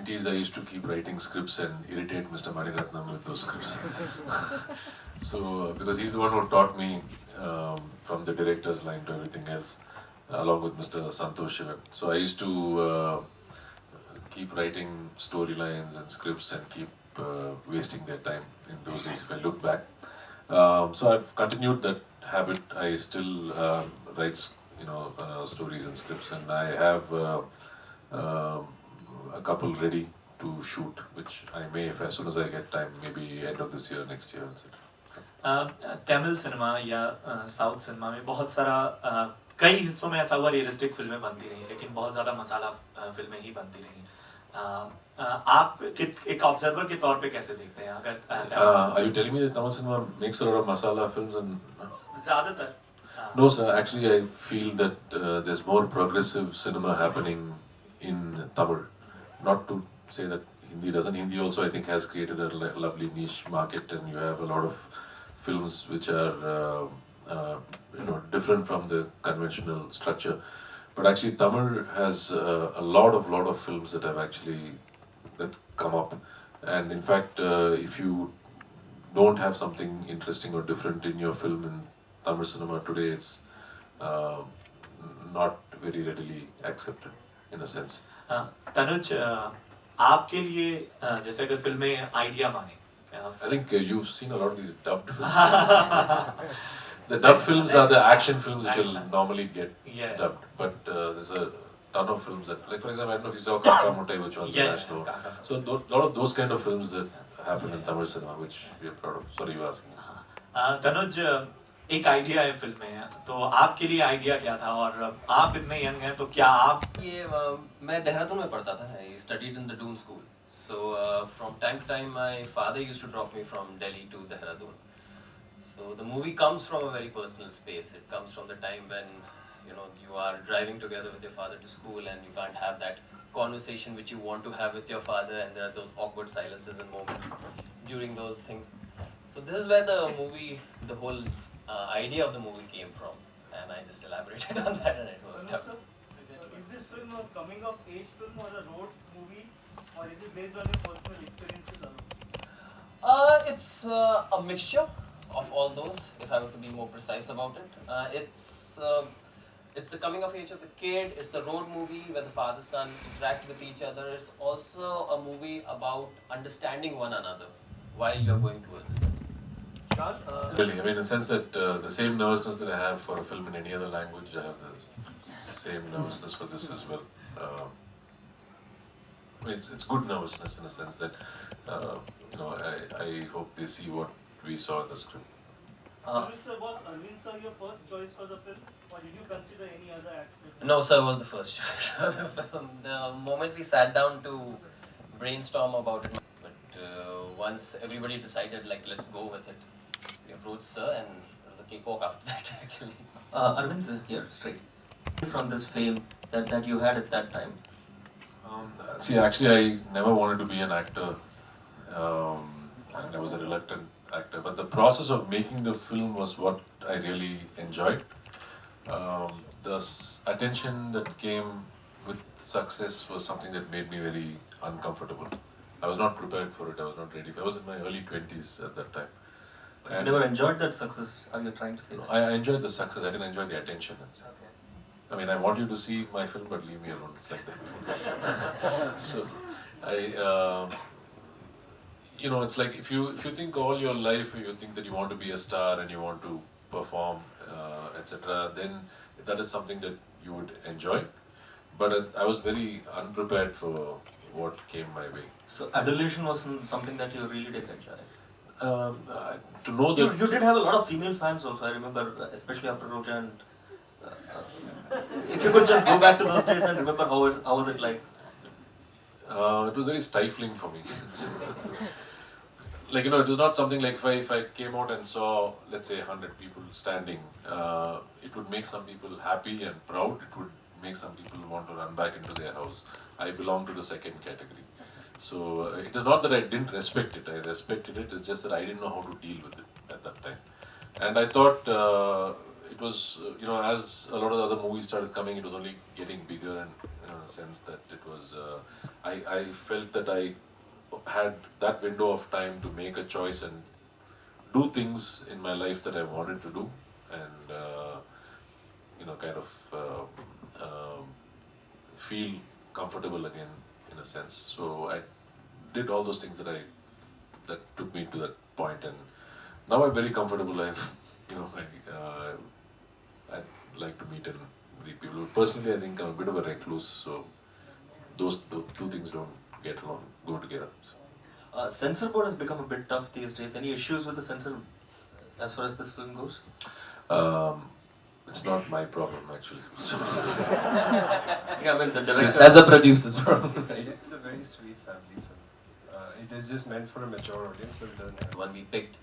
20s, I used to keep writing scripts and irritate Mr. Maniratnam with those scripts. So, because he's the one who taught me from the director's line to everything else, along with Mr. Santosh Shivan. So I used to keep writing storylines and scripts and keep wasting their time in those days if I look back. So I've continued that habit. I still write, stories and scripts, and I have a couple ready to shoot, which I may, if as soon as I get time, maybe end of this year, next year, etc. Tamil cinema या south cinema में बहुत सारा कई हिस्सों में ऐसा हुआ realistic फिल्में बनती रही, लेकिन बहुत ज़्यादा मसाला फिल्में ही बनती रही. आप एक ऑब्जर्वर के तौर पे कैसे देखते हैं? अगर Are you telling me that Tamil cinema makes a lot of masala films and? ज़्यादातर. No, sir. Actually, I feel that there's more progressive cinema happening in Tamil. Not to say that Hindi doesn't. Hindi also, I think, has created a lovely niche market, and you have a lot of films which are, different from the conventional structure. But actually, Tamil has a lot of films that have actually that come up, and in fact, if you don't have something interesting or different in your film in Tamil cinema today, it's not very readily accepted in a sense. Tanuj, आपके लिए जैसे अगर फिल्में idea माने, I think you've seen a lot of these dubbed films. The dubbed films are the action films which will normally get dubbed, but there's a ton of films that, like for example, I don't know if you saw Kaka Mutai, which was national. So a lot of those kind of films that happen in Tamil cinema, which we are proud of. Sorry, you were asking. Tanuj, एक idea है film में, तो आपके लिए idea क्या था? और आप इतने यंग हैं, तो क्या आप मैं देहरादून में पढ़ता था. I studied in the Doon school. So from time to time, my father used to drop me from Delhi to Dehradun. So the movie comes from a very personal space. It comes from the time when you are driving together with your father to school, and you can't have that conversation which you want to have with your father, and there are those awkward silences and moments during those things. So this is where the whole idea of the movie came from, and I just elaborated on that, and it worked out. Is this film a coming of age film or a road movie, or is it based on your personal experiences alone? It's a mixture of all those, if I were to be more precise about it. It's the coming of age of the kid, it's a road movie where the father and son interact with each other. It's also a movie about understanding one another while you're going towards it. Really, I mean, in the sense that the same nervousness that I have for a film in any other language, I have the same nervousness for this as well. I mean, it's good nervousness in a sense that, I hope they see what we saw in the script. Sir, was Arvind sir your first choice for the film, or did you consider any other actor? No, sir was the first choice of the film. The moment we sat down to brainstorm about it, but once everybody decided, like, let's go with it, we approached sir, and it was a cakewalk after that, actually. Arvind, here, straight. From this fame that you had at that time? See, actually, I never wanted to be an actor, and I was a reluctant actor. But the process of making the film was what I really enjoyed. The attention that came with success was something that made me very uncomfortable. I was not prepared for it. I was not ready. I was in my early 20s at that time. You never enjoyed that success? Are you trying to say that? I enjoyed the success. I didn't enjoy the attention. I mean, I want you to see my film, but leave me alone. It's like that. So, it's like if you think all your life, you think that you want to be a star and you want to perform, etc., then that is something that you would enjoy. But I was very unprepared for what came my way. So adulation was something that you really did enjoy? To know that... You did have a lot of female fans also, I remember, especially after Roja. And if you could just go back to those days and remember how was it like? It was very stifling for me. Like, it was not something like if I came out and saw, let's say, 100 people standing, it would make some people happy and proud. It would make some people want to run back into their house. I belong to the second category. So it is not that I didn't respect it. I respected it. It's just that I didn't know how to deal with it at that time. And I thought it was, as a lot of the other movies started coming, it was only getting bigger, and in a sense that it was, I felt that I had that window of time to make a choice and do things in my life that I wanted to do, and kind of feel comfortable again in a sense. So I did all those things that took me to that point, and now I'm very comfortable. I like to meet and meet people. Personally, I think I'm a bit of a recluse, so those two things don't go together. Censor board has become a bit tough these days. Any issues with the censor as far as this film goes? It's not my problem actually. So, Yeah, I mean the director. As a producer's problem, right? It's a very sweet family film. It is just meant for a mature audience, but it doesn't have. One we picked,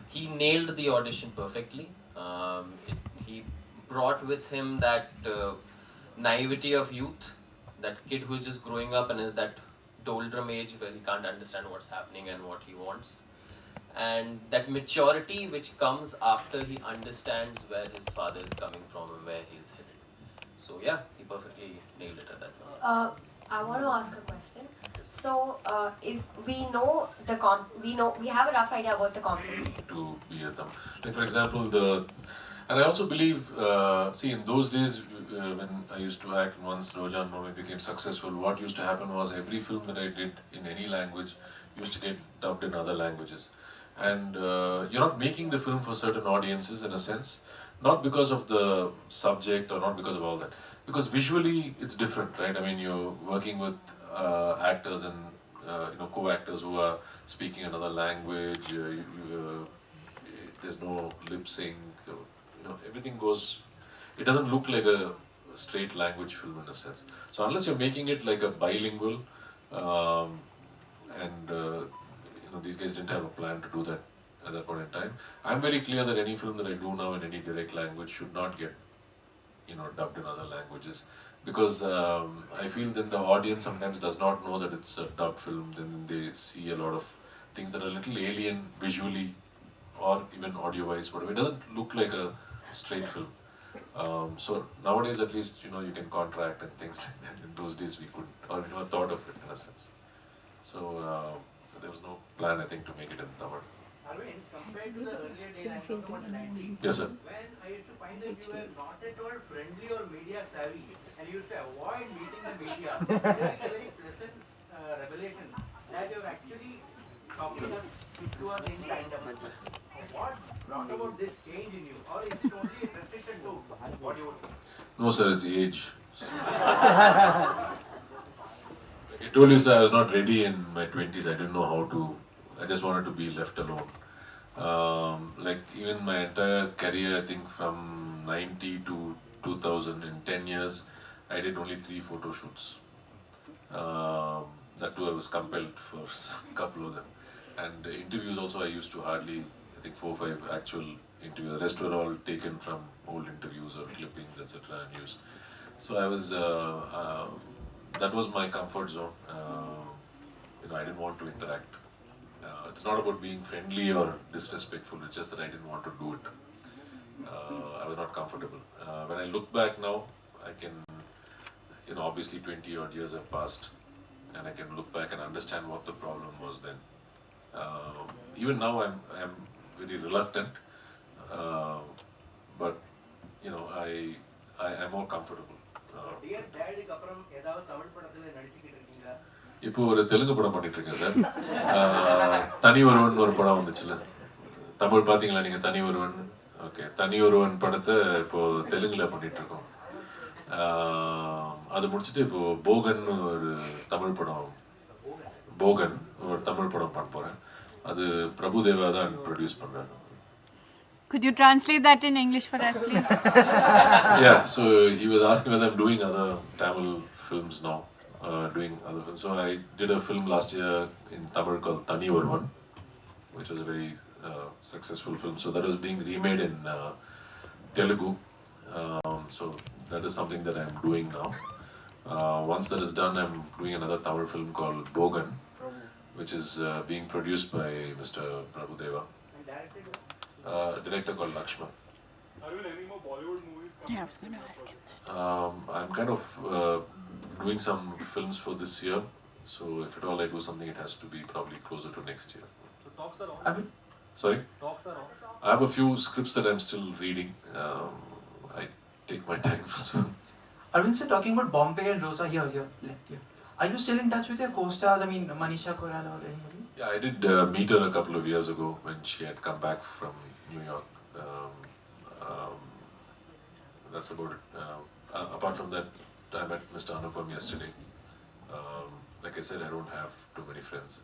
he nailed the audition perfectly. He brought with him that naivety of youth, that kid who's just growing up and is that doldrum age where he can't understand what's happening and what he wants, and that maturity which comes after he understands where his father is coming from and where he's headed. So yeah, he perfectly nailed it at that point. I want to ask a question. So, we have a rough idea about the complexity. to be a Tamil. Like for example, and I also believe, see, in those days when I used to act, once Rojan Mami became successful, what used to happen was every film that I did in any language used to get dubbed in other languages. And you're not making the film for certain audiences in a sense, not because of the subject or not because of all that, because visually it's different, right? I mean, you're working with actors and co-actors who are speaking another language. There's no lip sync. Everything goes. It doesn't look like a straight language film in a sense. So unless you're making it like a bilingual, and these guys didn't have a plan to do that at that point in time. I'm very clear that any film that I do now in any direct language should not get dubbed in other languages, because I feel then the audience sometimes does not know that it's a dubbed film. Then they see a lot of things that are a little alien visually or even audio-wise, whatever. It doesn't look like a straight film. So nowadays, at least, you can contract and things like that. In those days, we couldn't, or we never thought of it in a sense. So there was no plan, I think, to make it in Tamil. Arvind, compared to the earlier days, I'm talking about the 90s. Yes, sir. When I used to find that you were not at all friendly or media savvy, and you used to avoid meeting the media, there is a very pleasant revelation that you're actually talking us to us in kind of. What brought about this change in you, or is it only restricted to Bollywood? No, sir, it's age. I told you, sir, I was not ready in my 20s. I didn't know how to. I just wanted to be left alone. Like even my entire career, I think from 90 to 2000, in 10 years, I did only 3 photo shoots. That too, I was compelled for a couple of them. And interviews also, I used to hardly, I think 4 or 5 actual interviews. The rest were all taken from old interviews or clippings, etc. and used. So I was, that was my comfort zone. I didn't want to interact. It's not about being friendly or disrespectful, it's just that I didn't want to do it. I was not comfortable. When I look back now, I can, obviously 20 odd years have passed, and I can look back and understand what the problem was then. Even now I'm very reluctant, but I'm more comfortable. Dear Dad, அப்புறம் ஏதாவது தமிழ் படத்துல நடிச்சிட்டு இருக்கீங்களா? இப்போ ஒரு தெலுங்கு படம் பண்ணிட்டு இருக்கேன் சார். தனி ஒருவன் ஒரு படம் வந்துச்சுல, தமிழ் பார்த்தீங்களா நீங்கள்? தனி ஒருவன். ஓகே, தனி ஒருவன் படத்தை இப்போ தெலுங்குல பண்ணிட்டு இருக்கோம். அது முடிச்சுட்டு இப்போ போகன் ஒரு தமிழ் படம், போகன் ஒரு தமிழ் படம் பண்ண போகிறேன். அது பிரபுதேவா தான் ப்ரொடியூஸ் பண்ணுறாரு. Could you translate that in English for us, please? Yeah, so he was asking whether I'm doing other Tamil films now. Doing other films. So I did a film last year in Tamil called Thani Oruvan, which was a very successful film. So that was being remade in Telugu. So that is something that I'm doing now. Once that is done, I'm doing another Tamil film called Bogan, which is being produced by Mr. Prabhudeva. And directed Director called Lakshman. Are you any more Bollywood movies? Yeah, I was going to ask him that. I'm kind of doing some films for this year. So if at all I do something, it has to be probably closer to next year. So talks are on. I mean, Sorry? Talks are on. I have a few scripts that I'm still reading. I take my time. So. Arvind sir, talking about Bombay and Rosa here, left here. Are you still in touch with your co-stars? I mean, Manisha Koirala or anybody? Yeah, I did meet her a couple of years ago when she had come back from New York. That's about it. Apart from that, I met Mr. Anupam yesterday. Like I said, I don't have too many friends.